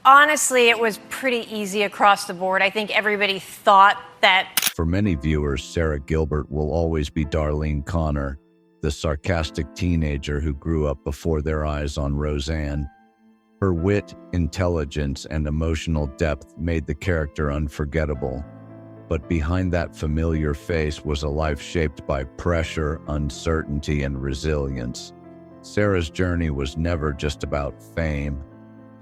Honestly, it was pretty easy across the board. I think everybody thought that. For many viewers, Sara Gilbert will always be Darlene Connor, the sarcastic teenager who grew up before their eyes on Roseanne. Her wit, intelligence, and emotional depth made the character unforgettable. But behind that familiar face was a life shaped by pressure, uncertainty, and resilience. Sara's journey was never just about fame.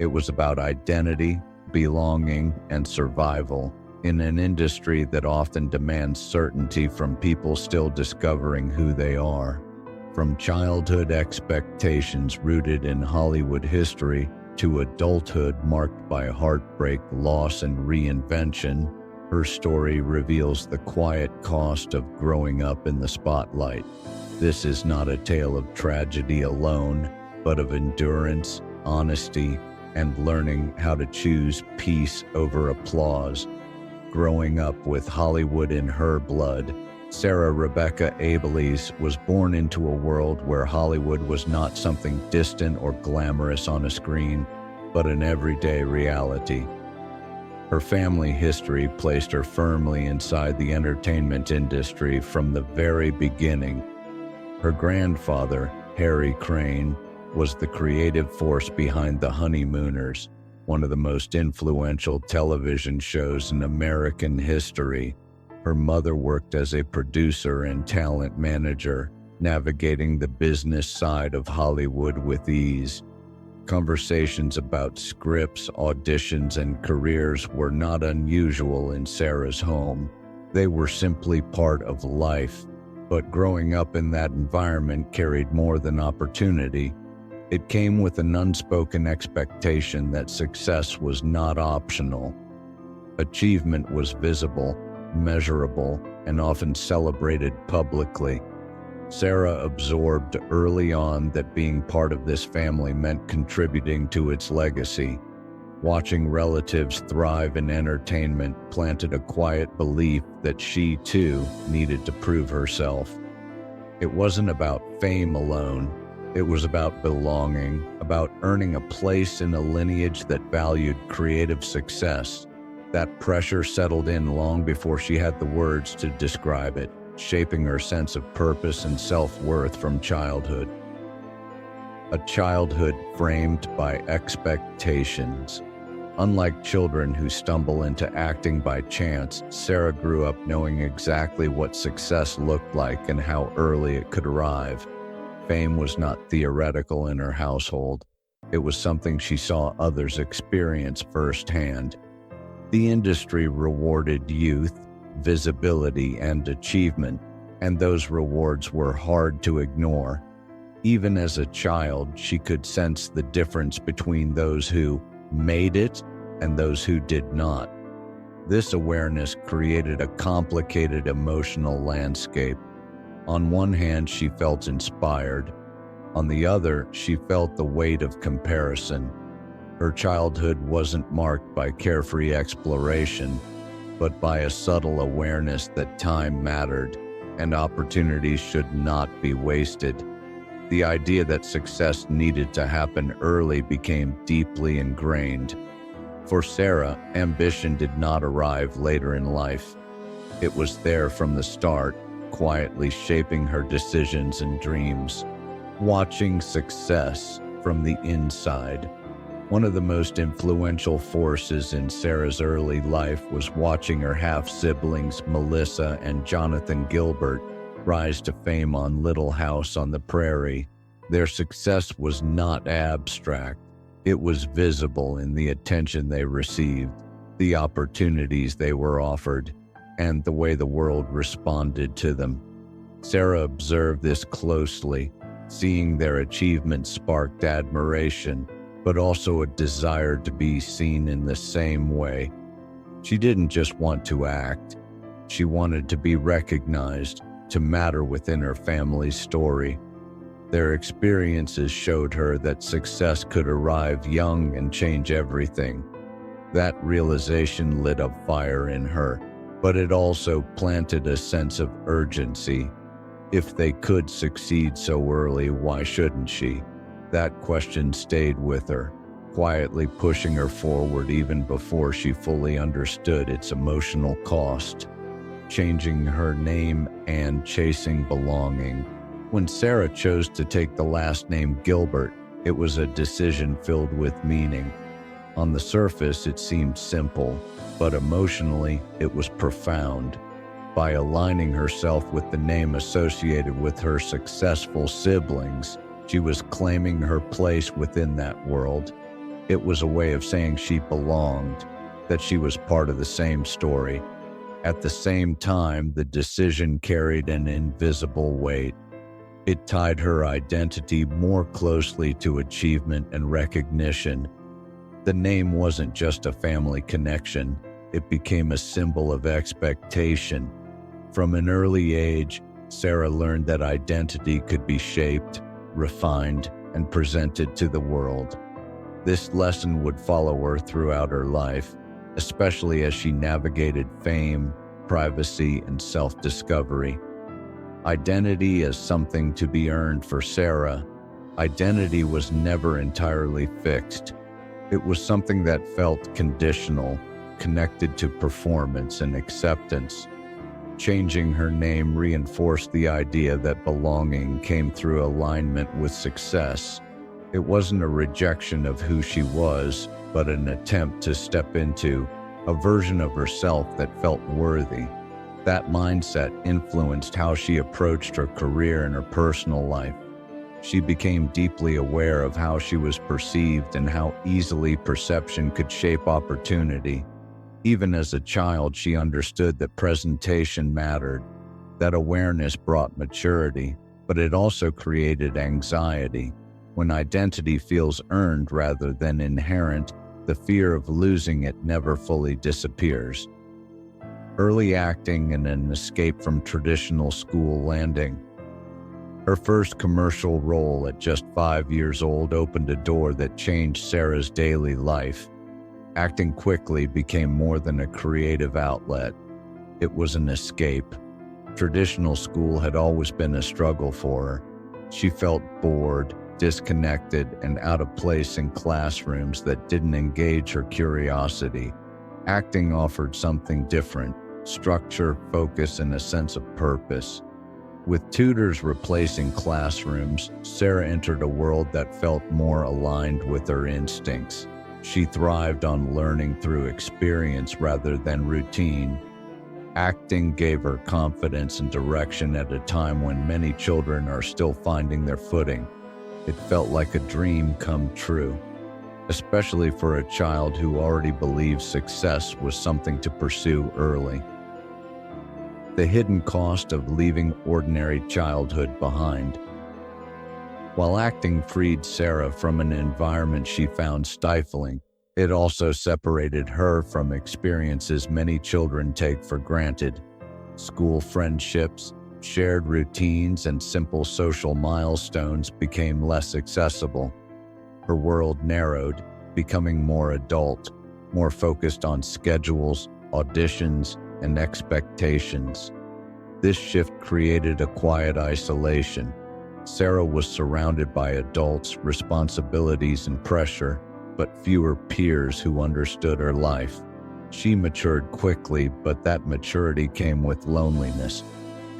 It was about identity, belonging, and survival in an industry that often demands certainty from people still discovering who they are. From childhood expectations rooted in Hollywood history to adulthood marked by heartbreak, loss, and reinvention, her story reveals the quiet cost of growing up in the spotlight. This is not a tale of tragedy alone, but of endurance, honesty, and learning how to choose peace over applause. Growing up with Hollywood in her blood, Sara Rebecca Abelies was born into a world where Hollywood was not something distant or glamorous on a screen, but an everyday reality. Her family history placed her firmly inside the entertainment industry from the very beginning. Her grandfather, Harry Crane, was the creative force behind The Honeymooners, one of the most influential television shows in American history. Her mother worked as a producer and talent manager, navigating the business side of Hollywood with ease. Conversations about scripts, auditions, and careers were not unusual in Sara's home. They were simply part of life. But growing up in that environment carried more than opportunity. It came with an unspoken expectation that success was not optional. Achievement was visible, measurable, and often celebrated publicly. Sara absorbed early on that being part of this family meant contributing to its legacy. Watching relatives thrive in entertainment planted a quiet belief that she, too, needed to prove herself. It wasn't about fame alone. It was about belonging, about earning a place in a lineage that valued creative success. That pressure settled in long before she had the words to describe it, shaping her sense of purpose and self-worth from childhood. A childhood framed by expectations. Unlike children who stumble into acting by chance, Sara grew up knowing exactly what success looked like and how early it could arrive. Fame was not theoretical in her household. It was something she saw others experience firsthand. The industry rewarded youth, visibility, and achievement, and those rewards were hard to ignore. Even as a child, she could sense the difference between those who made it and those who did not. This awareness created a complicated emotional landscape. On one hand, she felt inspired. On the other, she felt the weight of comparison. Her childhood wasn't marked by carefree exploration, but by a subtle awareness that time mattered and opportunities should not be wasted. The idea that success needed to happen early became deeply ingrained. For Sara, ambition did not arrive later in life. It was there from the start, quietly shaping her decisions and dreams. Watching success from the inside. One of the most influential forces in Sara's early life was watching her half-siblings Melissa and Jonathan Gilbert rise to fame on Little House on the Prairie. Their success was not abstract. It was visible in the attention they received, the opportunities they were offered, and the way the world responded to them. Sara observed this closely, seeing their achievements sparked admiration, but also a desire to be seen in the same way. She didn't just want to act. She wanted to be recognized, to matter within her family's story. Their experiences showed her that success could arrive young and change everything. That realization lit a fire in her, but it also planted a sense of urgency. If they could succeed so early, why shouldn't she? That question stayed with her, quietly pushing her forward even before she fully understood its emotional cost. Changing her name and chasing belonging. When Sara chose to take the last name Gilbert, it was a decision filled with meaning. On the surface, it seemed simple, but emotionally, it was profound. By aligning herself with the name associated with her successful siblings, she was claiming her place within that world. It was a way of saying she belonged, that she was part of the same story. At the same time, the decision carried an invisible weight. It tied her identity more closely to achievement and recognition. The name wasn't just a family connection, it became a symbol of expectation. From an early age, Sara learned that identity could be shaped, refined, and presented to the world. This lesson would follow her throughout her life, especially as she navigated fame, privacy, and self-discovery. Identity as something to be earned for Sara. Identity was never entirely fixed. It was something that felt conditional, connected to performance and acceptance. Changing her name reinforced the idea that belonging came through alignment with success. It wasn't a rejection of who she was, but an attempt to step into a version of herself that felt worthy. That mindset influenced how she approached her career and her personal life. She became deeply aware of how she was perceived and how easily perception could shape opportunity. Even as a child, she understood that presentation mattered. That awareness brought maturity, but it also created anxiety. When identity feels earned rather than inherent, the fear of losing it never fully disappears. Early acting and an escape from traditional school landing. Her first commercial role at just 5 years old opened a door that changed Sara's daily life. Acting quickly became more than a creative outlet. It was an escape. Traditional school had always been a struggle for her. She felt bored, disconnected, and out of place in classrooms that didn't engage her curiosity. Acting offered something different: structure, focus, and a sense of purpose. With tutors replacing classrooms, Sara entered a world that felt more aligned with her instincts. She thrived on learning through experience rather than routine. Acting gave her confidence and direction at a time when many children are still finding their footing. It felt like a dream come true, especially for a child who already believed success was something to pursue early. The hidden cost of leaving ordinary childhood behind. While acting freed Sara from an environment she found stifling, it also separated her from experiences many children take for granted. School friendships, shared routines, and simple social milestones became less accessible. Her world narrowed, becoming more adult, more focused on schedules, auditions, and expectations. This shift created a quiet isolation. Sara was surrounded by adults, responsibilities, and pressure, but fewer peers who understood her life. She matured quickly, but that maturity came with loneliness.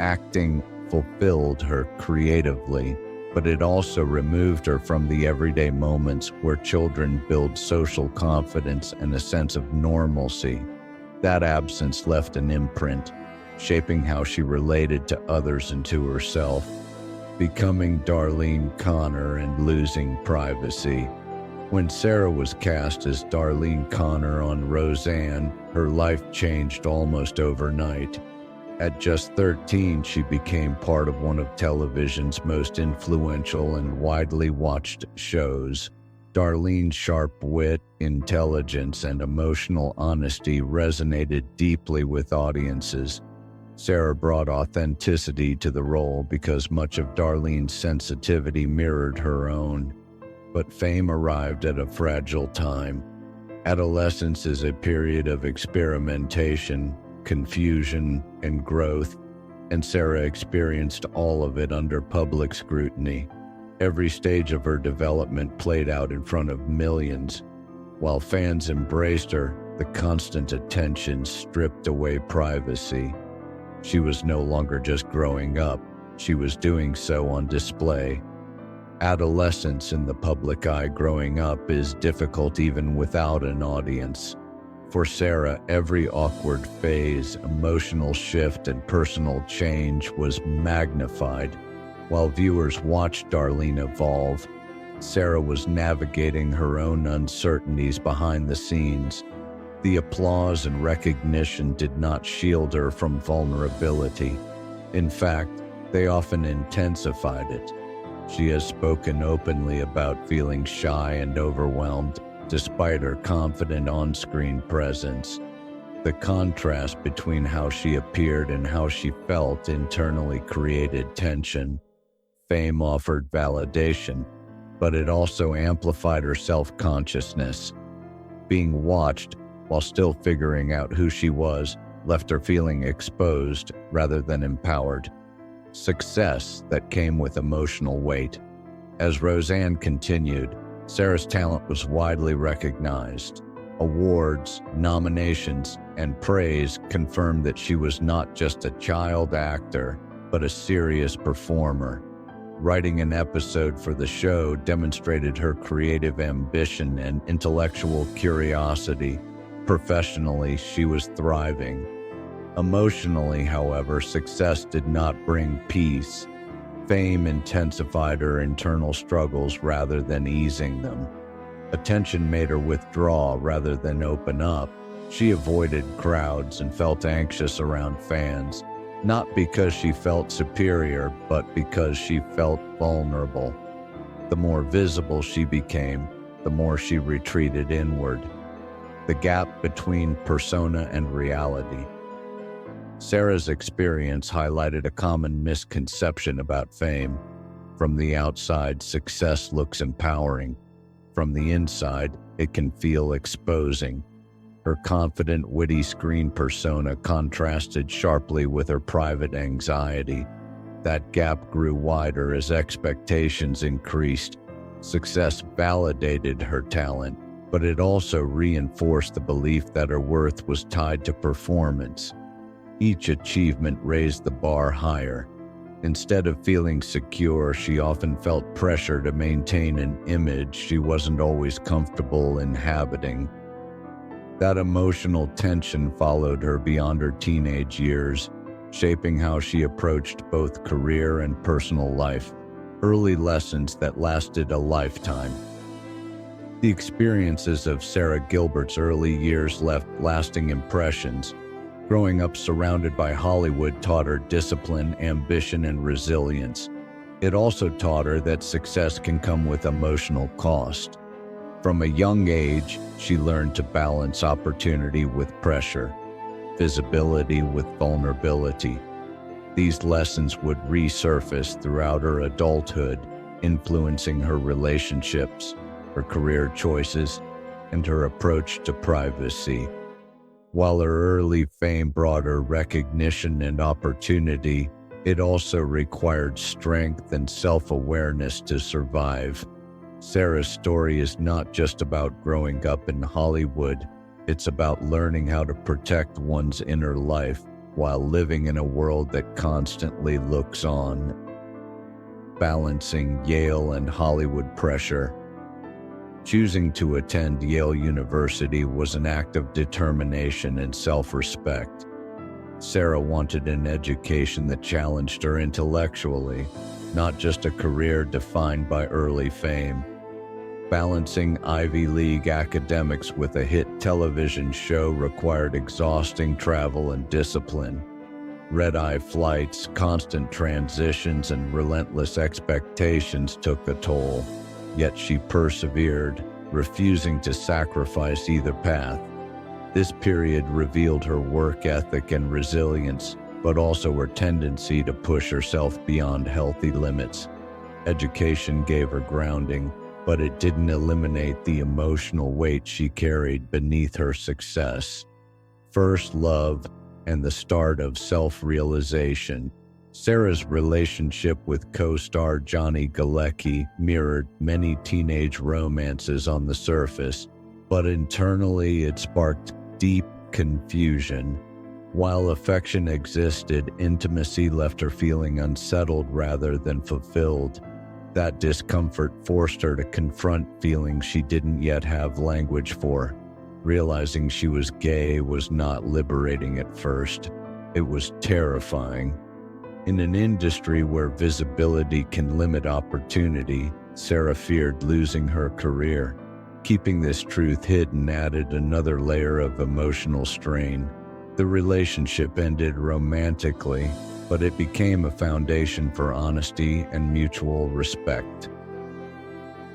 Acting fulfilled her creatively, but it also removed her from the everyday moments where children build social confidence and a sense of normalcy. That absence left an imprint, shaping how she related to others and to herself. Becoming Darlene Connor and losing privacy. When Sara was cast as Darlene Connor on Roseanne, her life changed almost overnight. At just 13, she became part of one of television's most influential and widely watched shows. Darlene's sharp wit, intelligence, and emotional honesty resonated deeply with audiences. Sara brought authenticity to the role because much of Darlene's sensitivity mirrored her own. But fame arrived at a fragile time. Adolescence is a period of experimentation, confusion, and growth, and Sara experienced all of it under public scrutiny. Every stage of her development played out in front of millions. While fans embraced her, the constant attention stripped away privacy. She was no longer just growing up, she was doing so on display. Adolescence in the public eye growing up is difficult even without an audience. For Sara, every awkward phase, emotional shift, and personal change was magnified. While viewers watched Darlene evolve, Sara was navigating her own uncertainties behind the scenes. The applause and recognition did not shield her from vulnerability. In fact, they often intensified it. She has spoken openly about feeling shy and overwhelmed, despite her confident on-screen presence. The contrast between how she appeared and how she felt internally created tension. Fame offered validation, but it also amplified her self-consciousness. Being watched, while still figuring out who she was, left her feeling exposed rather than empowered. Success that came with emotional weight. As Roseanne continued, Sara's talent was widely recognized. Awards, nominations, and praise confirmed that she was not just a child actor, but a serious performer. Writing an episode for the show demonstrated her creative ambition and intellectual curiosity. Professionally, she was thriving. Emotionally, however, success did not bring peace. Fame intensified her internal struggles rather than easing them. Attention made her withdraw rather than open up. She avoided crowds and felt anxious around fans, not because she felt superior, but because she felt vulnerable. The more visible she became, the more she retreated inward. The gap between persona and reality. Sara's experience highlighted a common misconception about fame. From the outside, success looks empowering. From the inside, it can feel exposing. Her confident, witty screen persona contrasted sharply with her private anxiety. That gap grew wider as expectations increased. Success validated her talent, but it also reinforced the belief that her worth was tied to performance. Each achievement raised the bar higher. Instead of feeling secure, she often felt pressure to maintain an image she wasn't always comfortable inhabiting. That emotional tension followed her beyond her teenage years, shaping how she approached both career and personal life. Early lessons that lasted a lifetime. The experiences of Sara Gilbert's early years left lasting impressions. Growing up surrounded by Hollywood taught her discipline, ambition, and resilience. It also taught her that success can come with emotional cost. From a young age, she learned to balance opportunity with pressure, visibility with vulnerability. These lessons would resurface throughout her adulthood, influencing her relationships, her career choices, and her approach to privacy. While her early fame brought her recognition and opportunity, it also required strength and self-awareness to survive. Sara's story is not just about growing up in Hollywood, it's about learning how to protect one's inner life while living in a world that constantly looks on. Balancing Yale and Hollywood pressure. Choosing to attend Yale University was an act of determination and self-respect. Sara wanted an education that challenged her intellectually, not just a career defined by early fame. Balancing Ivy League academics with a hit television show required exhausting travel and discipline. Red-eye flights, constant transitions, and relentless expectations took a toll. Yet she persevered, refusing to sacrifice either path. This period revealed her work ethic and resilience, but also her tendency to push herself beyond healthy limits. Education gave her grounding, but it didn't eliminate the emotional weight she carried beneath her success. First love and the start of self-realization. Sarah's relationship with co-star Johnny Galecki mirrored many teenage romances on the surface, but internally it sparked deep confusion. While affection existed, intimacy left her feeling unsettled rather than fulfilled. That discomfort forced her to confront feelings she didn't yet have language for. Realizing she was gay was not liberating at first. It was terrifying. In an industry where visibility can limit opportunity, Sara feared losing her career. Keeping this truth hidden added another layer of emotional strain. The relationship ended romantically, but it became a foundation for honesty and mutual respect.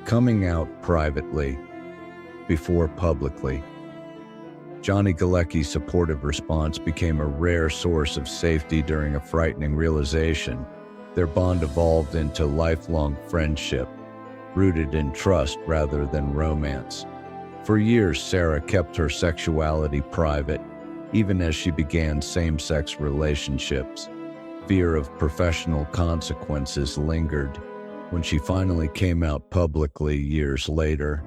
Coming out privately, before publicly. Johnny Galecki's supportive response became a rare source of safety during a frightening realization. Their bond evolved into lifelong friendship, rooted in trust rather than romance. For years, Sara kept her sexuality private, even as she began same-sex relationships. Fear of professional consequences lingered. When she finally came out publicly years later,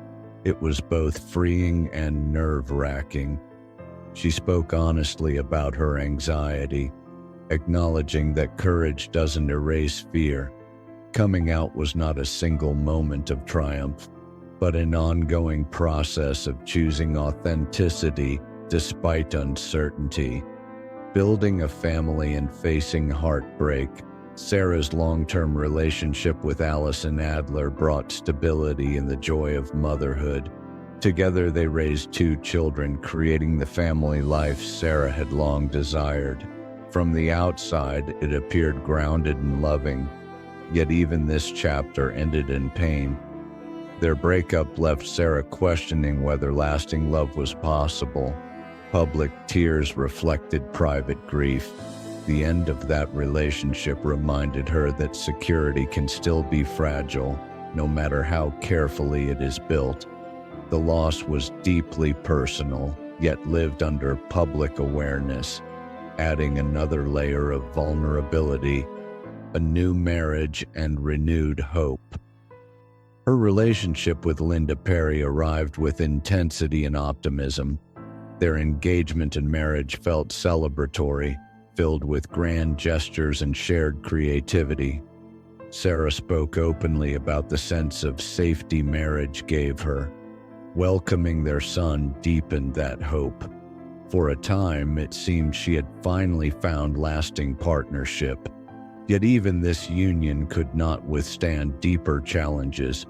it was both freeing and nerve-wracking. She spoke honestly about her anxiety, acknowledging that courage doesn't erase fear. Coming out was not a single moment of triumph, but an ongoing process of choosing authenticity despite uncertainty. Building a family and facing heartbreak, Sarah's long-term relationship with Allison Adler brought stability and the joy of motherhood. Together they raised 2 children, creating the family life Sara had long desired. From the outside, it appeared grounded and loving, yet even this chapter ended in pain. Their breakup left Sara questioning whether lasting love was possible. Public tears reflected private grief. The end of that relationship reminded her that security can still be fragile, no matter how carefully it is built. The loss was deeply personal, yet lived under public awareness, adding another layer of vulnerability, a new marriage, and renewed hope. Her relationship with Linda Perry arrived with intensity and optimism. Their engagement and marriage felt celebratory, filled with grand gestures and shared creativity. Sara spoke openly about the sense of safety marriage gave her. Welcoming their son deepened that hope. For a time, it seemed she had finally found lasting partnership. Yet even this union could not withstand deeper challenges.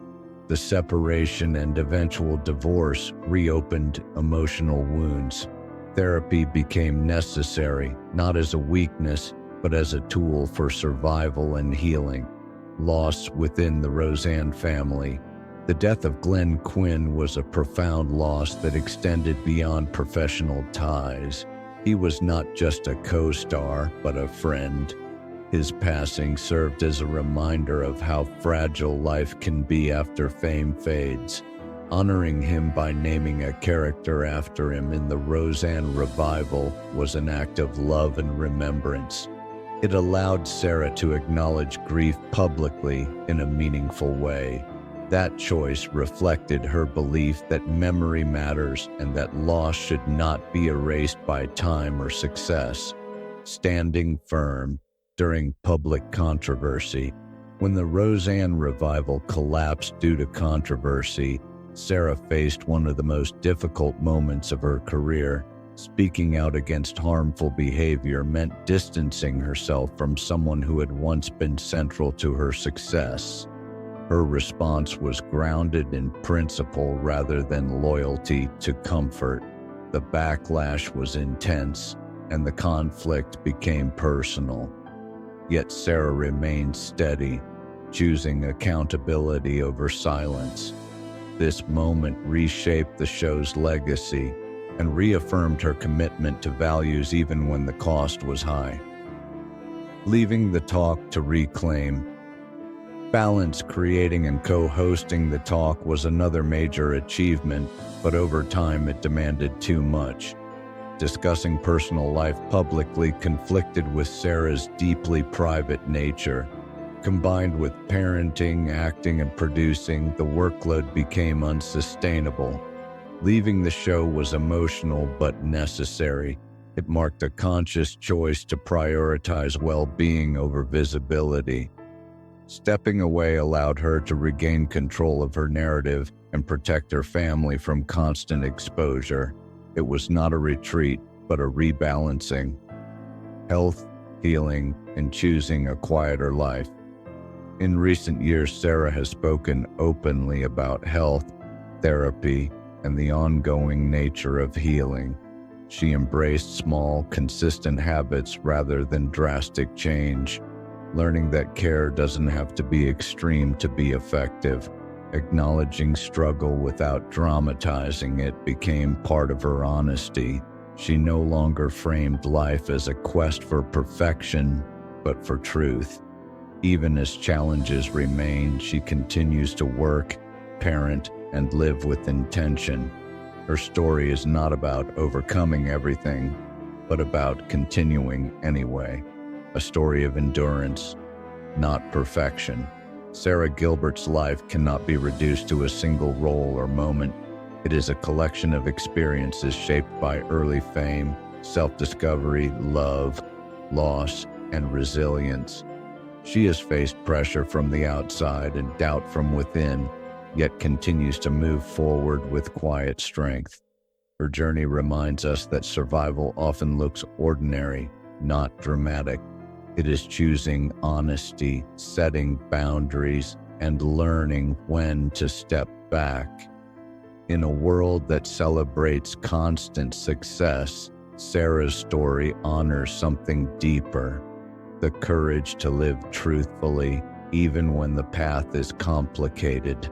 The separation and eventual divorce reopened emotional wounds. Therapy became necessary, not as a weakness, but as a tool for survival and healing. Loss within the Roseanne family. The death of Glenn Quinn was a profound loss that extended beyond professional ties. He was not just a co-star, but a friend. His passing served as a reminder of how fragile life can be after fame fades. Honoring him by naming a character after him in the Roseanne revival was an act of love and remembrance. It allowed Sara to acknowledge grief publicly in a meaningful way. That choice reflected her belief that memory matters and that loss should not be erased by time or success. Standing firm during public controversy. When the Roseanne revival collapsed due to controversy, Sara faced one of the most difficult moments of her career. Speaking out against harmful behavior meant distancing herself from someone who had once been central to her success. Her response was grounded in principle rather than loyalty to comfort. The backlash was intense, and the conflict became personal. Yet Sara remained steady, choosing accountability over silence. This moment reshaped the show's legacy and reaffirmed her commitment to values even when the cost was high. Leaving the talk to reclaim. Balance. Creating and co-hosting the talk was another major achievement, but over time it demanded too much. discussing personal life publicly conflicted with Sara's deeply private nature. Combined with parenting, acting, and producing, the workload became unsustainable. Leaving the show was emotional but necessary. It marked a conscious choice to prioritize well-being over visibility. Stepping away allowed her to regain control of her narrative and protect her family from constant exposure. It was not a retreat, but a rebalancing. Health, healing, and choosing a quieter life. In recent years, Sara has spoken openly about health, therapy, and the ongoing nature of healing. She embraced small, consistent habits rather than drastic change, learning that care doesn't have to be extreme to be effective. Acknowledging struggle without dramatizing it became part of her honesty. She no longer framed life as a quest for perfection, but for truth. Even as challenges remain, she continues to work, parent, and live with intention. Her story is not about overcoming everything, but about continuing anyway. A story of endurance, not perfection. Sara Gilbert's life cannot be reduced to a single role or moment. It is a collection of experiences shaped by early fame, self-discovery, love, loss, and resilience. She has faced pressure from the outside and doubt from within, yet continues to move forward with quiet strength. Her journey reminds us that survival often looks ordinary, not dramatic. It is choosing honesty, setting boundaries, and learning when to step back. In a world that celebrates constant success, Sara's story honors something deeper: the courage to live truthfully, even when the path is complicated.